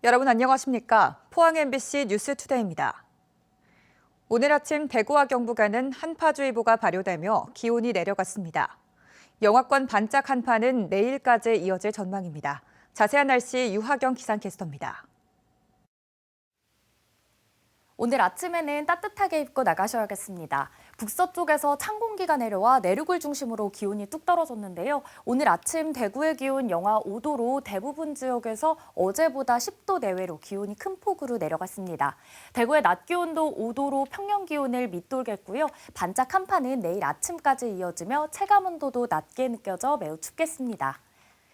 여러분 안녕하십니까? 포항 MBC 뉴스투데이입니다. 오늘 아침 대구와 경북에는 한파주의보가 발효되며 기온이 내려갔습니다. 영하권 반짝 한파는 내일까지 이어질 전망입니다. 자세한 날씨 유하경 기상캐스터입니다. 오늘 아침에는 따뜻하게 입고 나가셔야겠습니다. 북서쪽에서 찬 공기가 내려와 내륙을 중심으로 기온이 뚝 떨어졌는데요. 오늘 아침 대구의 기온 영하 5도로 대부분 지역에서 어제보다 10도 내외로 기온이 큰 폭으로 내려갔습니다. 대구의 낮 기온도 5도로 평년 기온을 밑돌겠고요. 반짝 한파는 내일 아침까지 이어지며 체감 온도도 낮게 느껴져 매우 춥겠습니다.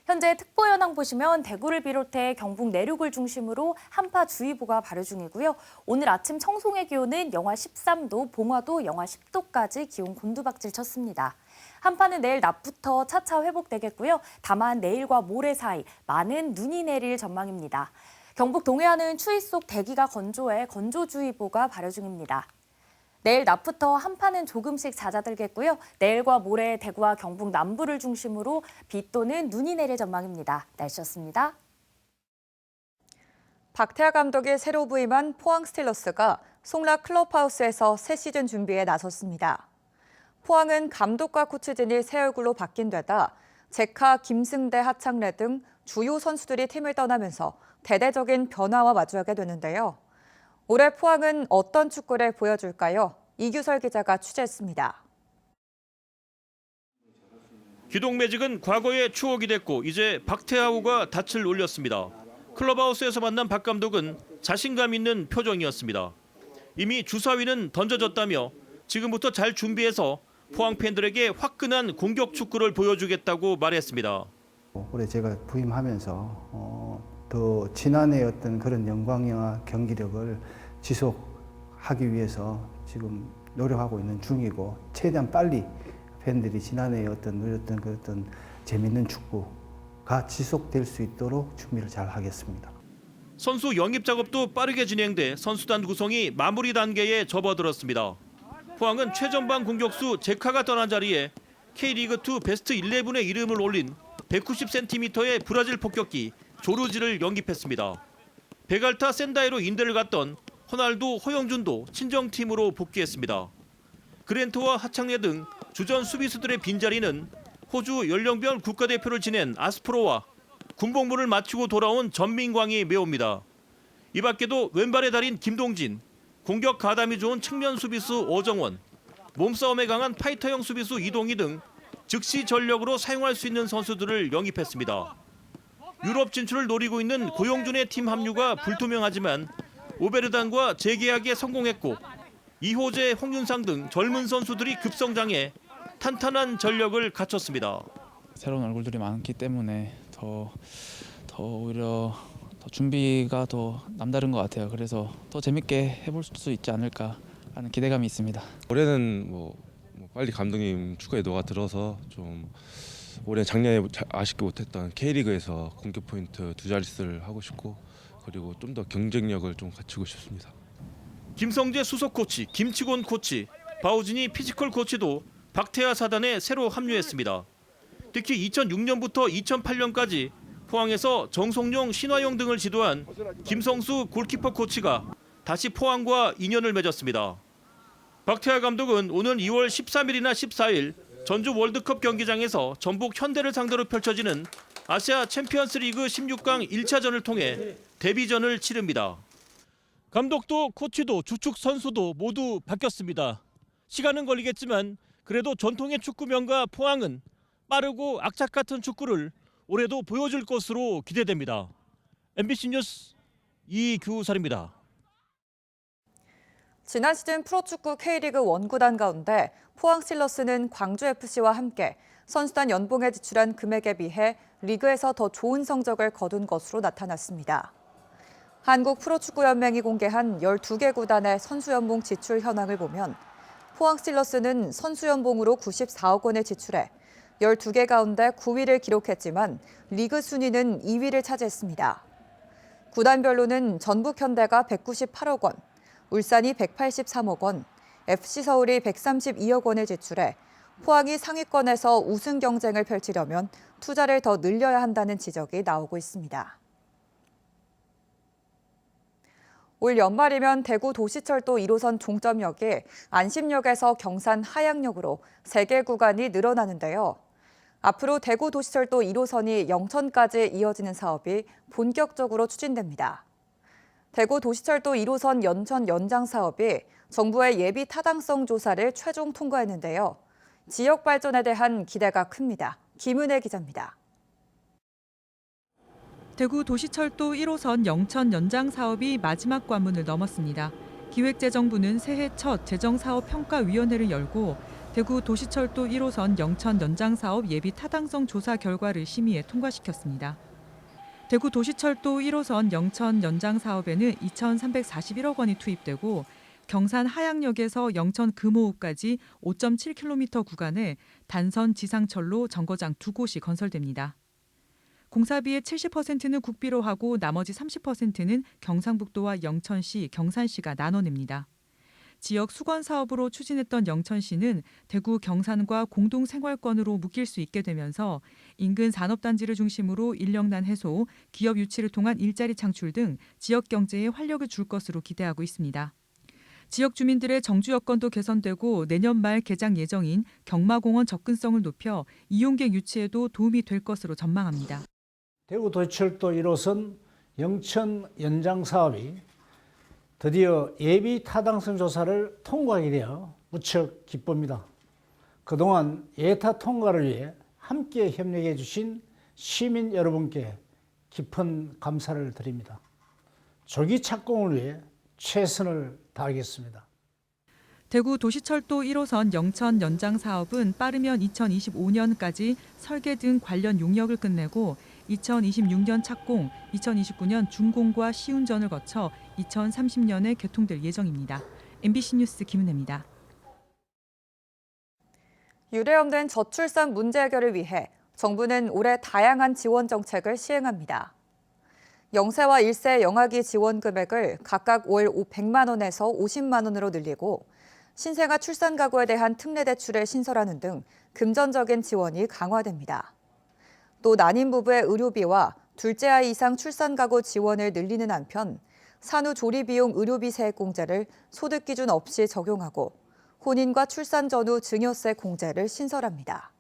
현재 특보 현황 보시면 대구를 비롯해 경북 내륙을 중심으로 한파주의보가 발효 중이고요. 오늘 아침 청송의 기온은 영하 13도, 봉화도 영하 10도까지 기온 곤두박질 쳤습니다. 한파는 내일 낮부터 차차 회복되겠고요. 다만 내일과 모레 사이 많은 눈이 내릴 전망입니다. 경북 동해안은 추위 속 대기가 건조해 건조주의보가 발효 중입니다. 내일 낮부터 한파는 조금씩 잦아들겠고요. 내일과 모레 대구와 경북 남부를 중심으로 비 또는 눈이 내릴 전망입니다. 날씨였습니다. 박태하 감독이 새로 부임한 포항 스틸러스가 송락 클럽하우스에서 새 시즌 준비에 나섰습니다. 포항은 감독과 코치진이 새 얼굴로 바뀐 데다 제카, 김승대, 하창래 등 주요 선수들이 팀을 떠나면서 대대적인 변화와 마주하게 되는데요. 올해 포항은 어떤 축구를 보여줄까요? 이규설 기자가 취재했습니다. 기동 매직은 과거의 추억이 됐고 이제 박태하우가 닻을 올렸습니다. 클럽하우스에서 만난 박 감독은 자신감 있는 표정이었습니다. 이미 주사위는 던져졌다며 지금부터 잘 준비해서 포항 팬들에게 화끈한 공격 축구를 보여주겠다고 말했습니다. 올해 제가 부임하면서 더 지난해 어떤 그런 영광이와 경기력을 지속하기 위해서 지금 노력하고 있는 중이고 최대한 빨리 팬들이 지난해 누렸던 그 어떤 재밌는 축구가 지속될 수 있도록 준비를 잘 하겠습니다. 선수 영입 작업도 빠르게 진행돼 선수단 구성이 마무리 단계에 접어들었습니다. 포항은 최전방 공격수 제카가 떠난 자리에 K리그2 베스트 11의 이름을 올린 190cm의 브라질 폭격기 조르지를 영입했습니다. 베갈타 센다이로 인대를 갔던 호날두, 허영준도 친정팀으로 복귀했습니다. 그랜트와 하창래 등 주전 수비수들의 빈자리는 호주 연령별 국가대표를 지낸 아스프로와 군복무를 마치고 돌아온 전민광이 메웁니다. 이 밖에도 왼발의 달인 김동진, 공격 가담이 좋은 측면 수비수 오정원, 몸싸움에 강한 파이터형 수비수 이동희 등 즉시 전력으로 사용할 수 있는 선수들을 영입했습니다. 유럽 진출을 노리고 있는 고용준의 팀 합류가 불투명하지만 오베르단과 재계약에 성공했고 이호재, 홍윤상 등 젊은 선수들이 급성장해 탄탄한 전력을 갖췄습니다. 새로운 얼굴들이 많기 때문에 오히려 더 준비가 더 남다른 것 같아요. 그래서 더 재밌게 해볼 수 있지 않을까 하는 기대감이 있습니다. 올해는 빨리 감독님 축구에 녹아들어서 좀 올해 작년에 아쉽게 못했던 K리그에서 공격 포인트 두 자릿수를 하고 싶고 그리고 좀 더 경쟁력을 좀 갖추고 싶습니다. 김성재 수석 코치, 김치곤 코치, 바우진이 피지컬 코치도 박태하 사단에 새로 합류했습니다. 특히 2006년부터 2008년까지 포항에서 정성용, 신화영 등을 지도한 김성수 골키퍼 코치가 다시 포항과 인연을 맺었습니다. 박태하 감독은 오는 2월 13일이나 14일 전주 월드컵 경기장에서 전북 현대를 상대로 펼쳐지는 아시아 챔피언스 리그 16강 1차전을 통해 데뷔전을 치릅니다. 감독도 코치도 주축 선수도 모두 바뀌었습니다. 시간은 걸리겠지만 그래도 전통의 축구 명가 포항은 빠르고 악착 같은 축구를 올해도 보여줄 것으로 기대됩니다. MBC 뉴스 이규설입니다. 지난 시즌 프로축구 K리그 1 구단 가운데 포항 스틸러스는 광주FC와 함께 선수단 연봉에 지출한 금액에 비해 리그에서 더 좋은 성적을 거둔 것으로 나타났습니다. 한국 프로축구연맹이 공개한 12개 구단의 선수 연봉 지출 현황을 보면 포항 스틸러스는 선수 연봉으로 94억 원을 지출해 12개 가운데 9위를 기록했지만 리그 순위는 2위를 차지했습니다. 구단별로는 전북현대가 198억 원, 울산이 183억 원, FC서울이 132억 원을 지출해 포항이 상위권에서 우승 경쟁을 펼치려면 투자를 더 늘려야 한다는 지적이 나오고 있습니다. 올 연말이면 대구 도시철도 1호선 종점역이 안심역에서 경산 하양역으로 3개 구간이 늘어나는데요. 앞으로 대구 도시철도 1호선이 영천까지 이어지는 사업이 본격적으로 추진됩니다. 대구 도시철도 1호선 연천 연장 사업이 정부의 예비 타당성 조사를 최종 통과했는데요. 지역 발전에 대한 기대가 큽니다. 김은혜 기자입니다. 대구 도시철도 1호선 영천 연장 사업이 마지막 관문을 넘었습니다. 기획재정부는 새해 첫 재정사업평가위원회를 열고 대구 도시철도 1호선 영천 연장 사업 예비 타당성 조사 결과를 심의해 통과시켰습니다. 대구 도시철도 1호선 영천 연장 사업에는 2,341억 원이 투입되고 경산 하양역에서 영천 금호읍까지 5.7km 구간에 단선 지상철로 정거장 2곳이 건설됩니다. 공사비의 70%는 국비로 하고 나머지 30%는 경상북도와 영천시, 경산시가 나눠냅니다. 지역 수건 사업으로 추진했던 영천시는 대구 경산과 공동 생활권으로 묶일 수 있게 되면서 인근 산업단지를 중심으로 인력난 해소, 기업 유치를 통한 일자리 창출 등 지역 경제에 활력을 줄 것으로 기대하고 있습니다. 지역 주민들의 정주 여건도 개선되고 내년 말 개장 예정인 경마공원 접근성을 높여 이용객 유치에도 도움이 될 것으로 전망합니다. 대구 도시철도 1호선 영천 연장 사업이 드디어 예비 타당성 조사를 통과하게 되어 무척 기쁩니다. 그동안 예타 통과를 위해 함께 협력해 주신 시민 여러분께 깊은 감사를 드립니다. 조기 착공을 위해 최선을 다하겠습니다. 대구 도시철도 1호선 영천 연장 사업은 빠르면 2025년까지 설계 등 관련 용역을 끝내고 2026년 착공, 2029년 준공과 시운전을 거쳐 2030년에 개통될 예정입니다. MBC 뉴스 김은혜입니다. 유례 없는 저출산 문제 해결을 위해 정부는 올해 다양한 지원 정책을 시행합니다. 0세와 1세 영아기 지원 금액을 각각 월 100만 원에서 50만 원으로 늘리고 신생아 출산 가구에 대한 특례 대출을 신설하는 등 금전적인 지원이 강화됩니다. 또 난임 부부의 의료비와 둘째 아이 이상 출산 가구 지원을 늘리는 한편 산후 조리 비용 의료비 세액 공제를 소득 기준 없이 적용하고 혼인과 출산 전후 증여세 공제를 신설합니다.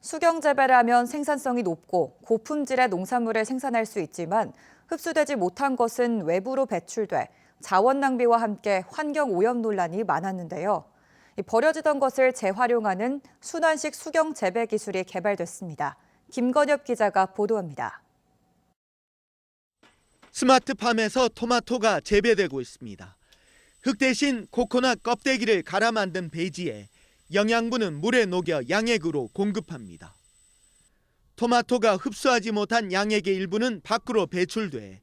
수경 재배를 하면 생산성이 높고 고품질의 농산물을 생산할 수 있지만 흡수되지 못한 것은 외부로 배출돼 자원 낭비와 함께 환경 오염 논란이 많았는데요. 버려지던 것을 재활용하는 순환식 수경 재배 기술이 개발됐습니다. 김건엽 기자가 보도합니다. 스마트팜에서 토마토가 재배되고 있습니다. 흙 대신 코코넛 껍데기를 갈아 만든 배지에 영양분은 물에 녹여 양액으로 공급합니다. 토마토가 흡수하지 못한 양액의 일부는 밖으로 배출돼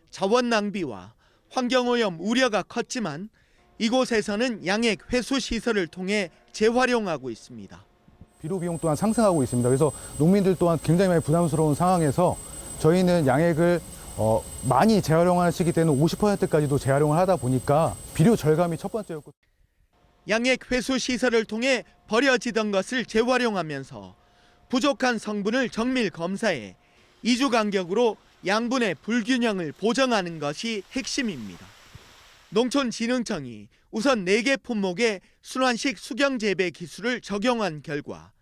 자원 낭비와 환경오염 우려가 컸지만 이곳에서는 양액 회수 시설을 통해 재활용하고 있습니다. 비료 비용 또한 상승하고 있습니다. 그래서 농민들 또한 굉장히 많이 부담스러운 상황에서 저희는 양액을 많이 재활용하시기 때문에 50%까지도 재활용을 하다 보니까 비료 절감이 첫 번째였고. 양액 회수 시설을 통해 버려지던 것을 재활용하면서 부족한 성분을 정밀 검사해 2주 간격으로 양분의 불균형을 보정하는 것이 핵심입니다. 농촌진흥청이 우선 4개 품목의 순환식 수경 재배 기술을 적용한 결과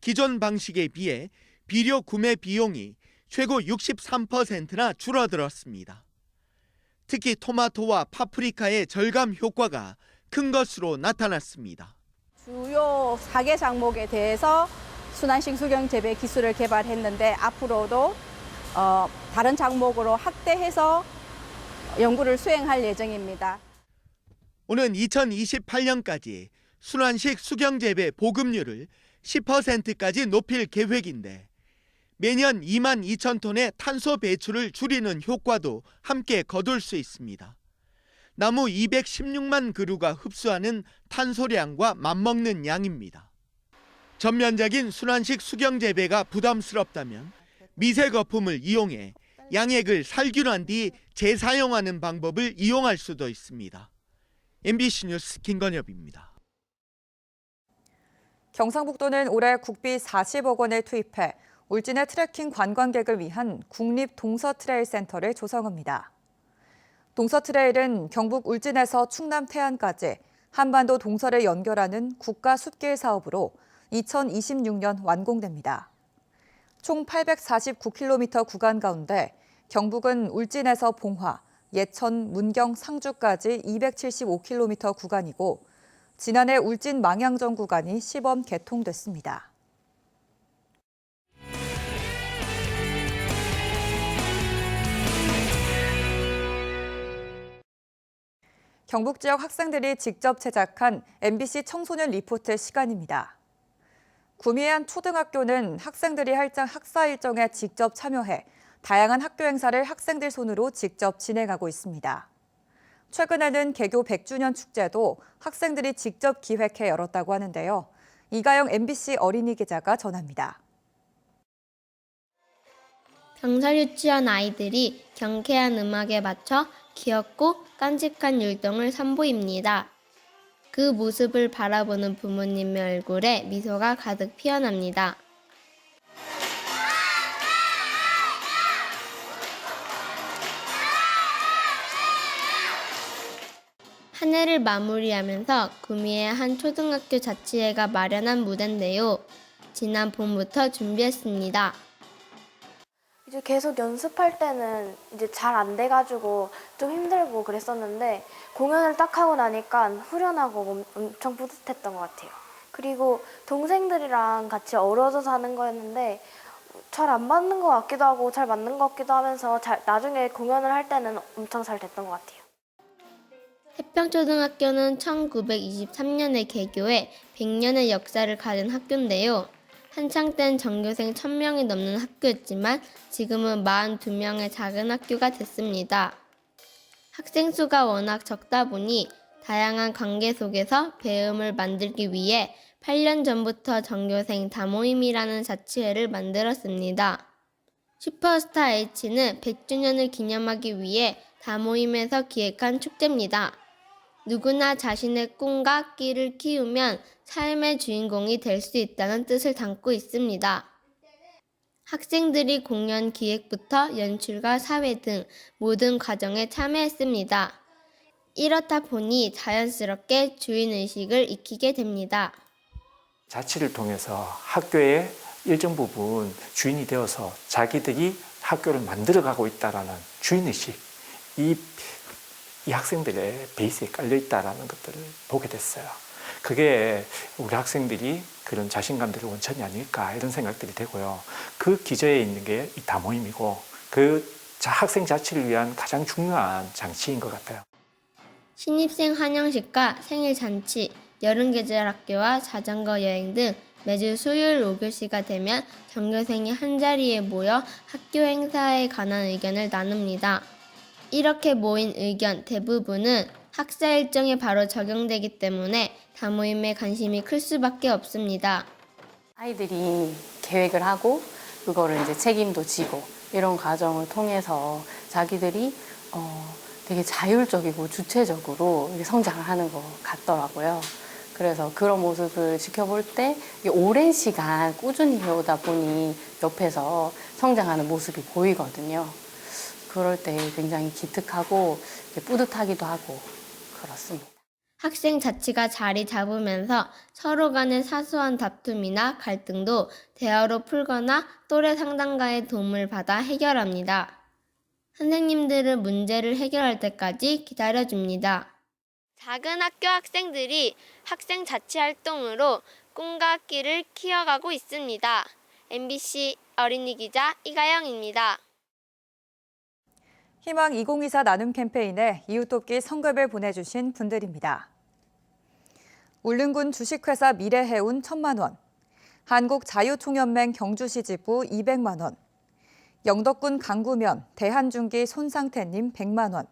기존 방식에 비해 비료 구매 비용이 최고 63%나 줄어들었습니다. 특히 토마토와 파프리카의 절감 효과가 큰 것으로 나타났습니다. 주요 4개 작목에 대해서 순환식 수경 재배 기술을 개발했는데 앞으로도 다른 작목으로 확대해서 연구를 수행할 예정입니다. 오는 2028년까지 순환식 수경 재배 보급률을 10%까지 높일 계획인데 매년 2만 2천 톤의 탄소 배출을 줄이는 효과도 함께 거둘 수 있습니다. 나무 216만 그루가 흡수하는 탄소량과 맞먹는 양입니다. 전면적인 순환식 수경 재배가 부담스럽다면 미세 거품을 이용해 양액을 살균한 뒤 재사용하는 방법을 이용할 수도 있습니다. MBC 뉴스 김건엽입니다. 경상북도는 올해 국비 40억 원을 투입해 울진의 트레킹 관광객을 위한 국립 동서트레일센터를 조성합니다. 동서트레일은 경북 울진에서 충남 태안까지 한반도 동서를 연결하는 국가 숲길 사업으로 2026년 완공됩니다. 총 849km 구간 가운데 경북은 울진에서 봉화, 예천, 문경, 상주까지 275km 구간이고 지난해 울진 망향정 구간이 시범 개통됐습니다. 경북 지역 학생들이 직접 제작한 MBC 청소년 리포트 시간입니다. 구미의 한 초등학교는 학생들이 학사 일정에 직접 참여해 다양한 학교 행사를 학생들 손으로 직접 진행하고 있습니다. 최근에는 개교 100주년 축제도 학생들이 직접 기획해 열었다고 하는데요. 이가영 MBC 어린이 기자가 전합니다. 병설 유치원 아이들이 경쾌한 음악에 맞춰 귀엽고 깜찍한 율동을 선보입니다. 그 모습을 바라보는 부모님의 얼굴에 미소가 가득 피어납니다. 한 해를 마무리하면서 구미의 한 초등학교 자치회가 마련한 무대인데요. 지난 봄부터 준비했습니다. 이제 계속 연습할 때는 이제 잘 안 돼가지고 좀 힘들고 그랬었는데 공연을 딱 하고 나니까 후련하고 엄청 뿌듯했던 것 같아요. 그리고 동생들이랑 같이 어우러져서 하는 거였는데 잘 안 맞는 것 같기도 하고 잘 맞는 것 같기도 하면서 나중에 공연을 할 때는 엄청 잘 됐던 것 같아요. 해평초등학교는 1923년에 개교해 100년의 역사를 가진 학교인데요. 한창 땐 전교생 1000명이 넘는 학교였지만 지금은 42명의 작은 학교가 됐습니다. 학생 수가 워낙 적다 보니 다양한 관계 속에서 배움을 만들기 위해 8년 전부터 전교생 다모임이라는 자치회를 만들었습니다. 슈퍼스타 H는 100주년을 기념하기 위해 다모임에서 기획한 축제입니다. 누구나 자신의 꿈과 끼를 키우면 삶의 주인공이 될 수 있다는 뜻을 담고 있습니다. 학생들이 공연 기획부터 연출과 사회 등 모든 과정에 참여했습니다. 이렇다 보니 자연스럽게 주인의식을 익히게 됩니다. 자치를 통해서 학교의 일정 부분 주인이 되어서 자기들이 학교를 만들어가고 있다는 주인의식, 이 학생들의 베이스에 깔려있다는 것들을 보게 됐어요. 그게 우리 학생들이 그런 자신감들의 원천이 아닐까 이런 생각들이 되고요. 그 기저에 있는 게 이 다모임이고 그 학생 자치를 위한 가장 중요한 장치인 것 같아요. 신입생 환영식과 생일 잔치, 여름 계절 학교와 자전거 여행 등 매주 수요일 5교시가 되면 전교생이 한자리에 모여 학교 행사에 관한 의견을 나눕니다. 이렇게 모인 의견 대부분은 학사 일정에 바로 적용되기 때문에 다모임에 관심이 클 수밖에 없습니다. 아이들이 계획을 하고 그거를 이제 책임도 지고 이런 과정을 통해서 자기들이 되게 자율적이고 주체적으로 성장을 하는 것 같더라고요. 그래서 그런 모습을 지켜볼 때 오랜 시간 꾸준히 해오다 보니 옆에서 성장하는 모습이 보이거든요. 그럴 때 굉장히 기특하고 뿌듯하기도 하고 그렇습니다. 학생 자치가 자리 잡으면서 서로 간의 사소한 다툼이나 갈등도 대화로 풀거나 또래 상담가의 도움을 받아 해결합니다. 선생님들은 문제를 해결할 때까지 기다려줍니다. 작은 학교 학생들이 학생 자치 활동으로 꿈과 끼를 키워가고 있습니다. MBC 어린이 기자 이가영입니다. 희망 2024 나눔 캠페인에 이웃돕기 성급을 보내주신 분들입니다. 울릉군 주식회사 미래해운 1,000만 원, 한국자유총연맹 경주시 지부 200만 원, 영덕군 강구면 대한중기 손상태님 100만 원,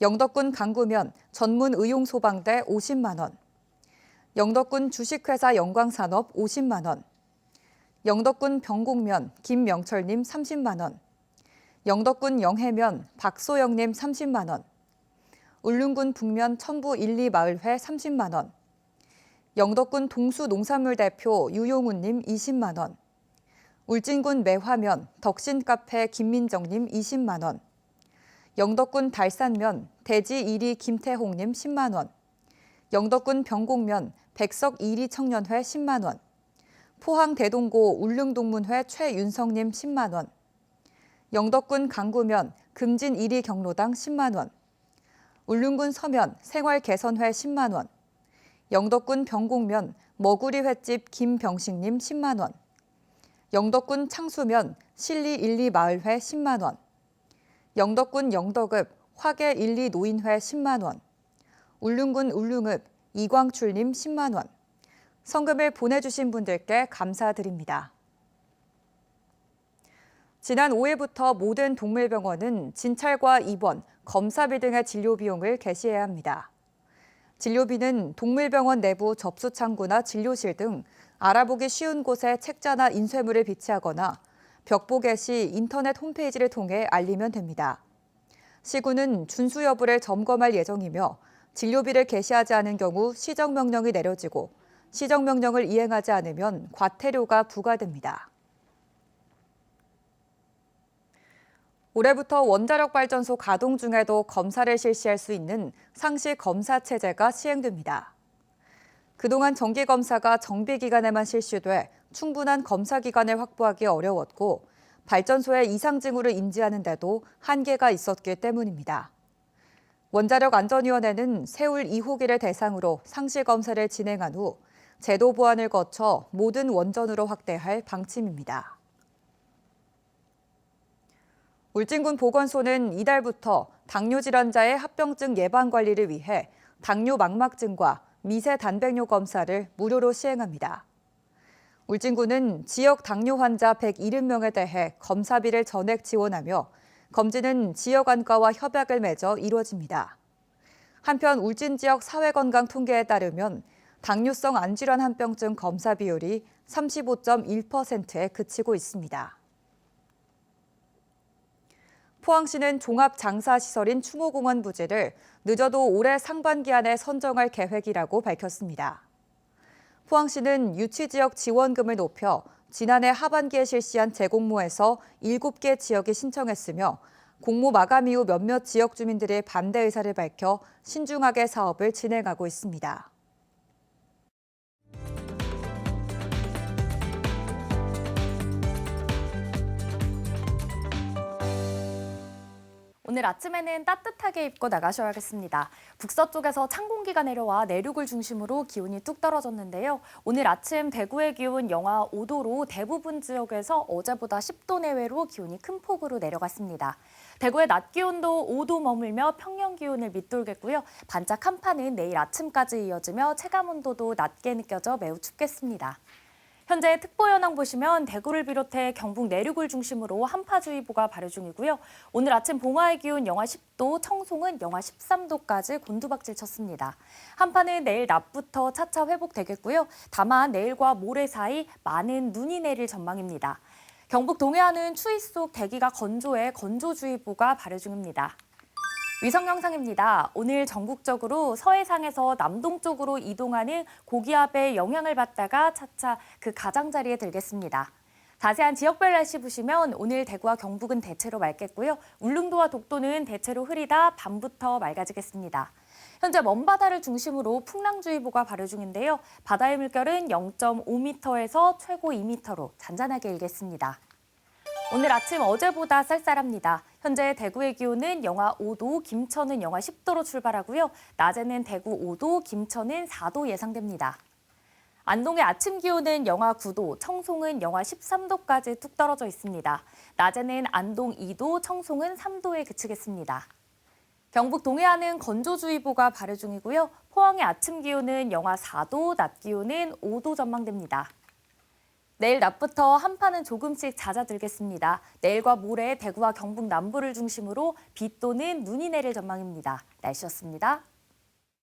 영덕군 강구면 전문의용소방대 50만 원, 영덕군 주식회사 영광산업 50만 원, 영덕군 병곡면 김명철님 30만 원, 영덕군 영해면 박소영님 30만 원, 울릉군 북면 천부 1, 2마을회 30만 원, 영덕군 동수 농산물 대표 유용훈님 20만 원, 울진군 매화면 덕신카페 김민정님 20만 원, 영덕군 달산면 대지 1위 김태홍님 10만 원, 영덕군 병곡면 백석 1위 청년회 10만 원, 포항 대동고 울릉동문회 최윤성님 10만 원, 영덕군 강구면 금진 1위 경로당 10만 원, 울릉군 서면 생활개선회 10만 원, 영덕군 병곡면 머구리 횟집 김병식님 10만 원, 영덕군 창수면 실리 1, 2 마을회 10만 원, 영덕군 영덕읍 화계 1, 2 노인회 10만 원, 울릉군 울릉읍 이광출님 10만 원, 성금을 보내주신 분들께 감사드립니다. 지난 5일부터 모든 동물병원은 진찰과 입원, 검사비 등의 진료 비용을 개시해야 합니다. 진료비는 동물병원 내부 접수 창구나 진료실 등 알아보기 쉬운 곳에 책자나 인쇄물을 비치하거나 벽보 게시 인터넷 홈페이지를 통해 알리면 됩니다. 시군은 준수 여부를 점검할 예정이며 진료비를 게시하지 않은 경우 시정명령이 내려지고 시정명령을 이행하지 않으면 과태료가 부과됩니다. 올해부터 원자력발전소 가동 중에도 검사를 실시할 수 있는 상시 검사 체제가 시행됩니다. 그동안 정기검사가 정비기간에만 실시돼 충분한 검사 기간을 확보하기 어려웠고 발전소의 이상 징후를 인지하는데도 한계가 있었기 때문입니다. 원자력안전위원회는 세울 2호기를 대상으로 상시 검사를 진행한 후 제도 보완을 거쳐 모든 원전으로 확대할 방침입니다. 울진군 보건소는 이달부터 당뇨 질환자의 합병증 예방 관리를 위해 당뇨 망막증과 미세 단백뇨 검사를 무료로 시행합니다. 울진군은 지역 당뇨 환자 170명에 대해 검사비를 전액 지원하며 검진은 지역 안과와 협약을 맺어 이루어집니다. 한편 울진 지역 사회건강 통계에 따르면 당뇨성 안질환 합병증 검사 비율이 35.1%에 그치고 있습니다. 포항시는 종합장사시설인 추모공원 부지를 늦어도 올해 상반기 안에 선정할 계획이라고 밝혔습니다. 포항시는 유치지역 지원금을 높여 지난해 하반기에 실시한 재공모에서 7개 지역이 신청했으며 공모 마감 이후 몇몇 지역 주민들이 반대 의사를 밝혀 신중하게 사업을 진행하고 있습니다. 오늘 아침에는 따뜻하게 입고 나가셔야겠습니다. 북서쪽에서 찬 공기가 내려와 내륙을 중심으로 기온이 뚝 떨어졌는데요. 오늘 아침 대구의 기온 영하 5도로 대부분 지역에서 어제보다 10도 내외로 기온이 큰 폭으로 내려갔습니다. 대구의 낮 기온도 5도 머물며 평년 기온을 밑돌겠고요. 반짝 한파는 내일 아침까지 이어지며 체감 온도도 낮게 느껴져 매우 춥겠습니다. 현재 특보 현황 보시면 대구를 비롯해 경북 내륙을 중심으로 한파주의보가 발효 중이고요. 오늘 아침 봉화의 기온 영하 10도, 청송은 영하 13도까지 곤두박질 쳤습니다. 한파는 내일 낮부터 차차 회복되겠고요. 다만 내일과 모레 사이 많은 눈이 내릴 전망입니다. 경북 동해안은 추위 속 대기가 건조해 건조주의보가 발효 중입니다. 위성 영상입니다. 오늘 전국적으로 서해상에서 남동쪽으로 이동하는 고기압의 영향을 받다가 차차 그 가장자리에 들겠습니다. 자세한 지역별 날씨 보시면 오늘 대구와 경북은 대체로 맑겠고요. 울릉도와 독도는 대체로 흐리다 밤부터 맑아지겠습니다. 현재 먼바다를 중심으로 풍랑주의보가 발효 중인데요. 바다의 물결은 0.5m에서 최고 2m로 잔잔하게 일겠습니다. 오늘 아침 어제보다 쌀쌀합니다. 현재 대구의 기온은 영하 5도, 김천은 영하 10도로 출발하고요. 낮에는 대구 5도, 김천은 4도 예상됩니다. 안동의 아침 기온은 영하 9도, 청송은 영하 13도까지 뚝 떨어져 있습니다. 낮에는 안동 2도, 청송은 3도에 그치겠습니다. 경북 동해안은 건조주의보가 발효 중이고요. 포항의 아침 기온은 영하 4도, 낮 기온은 5도 전망됩니다. 내일 낮부터 한파는 조금씩 잦아들겠습니다. 내일과 모레 대구와 경북 남부를 중심으로 비 또는 눈이 내릴 전망입니다. 날씨였습니다.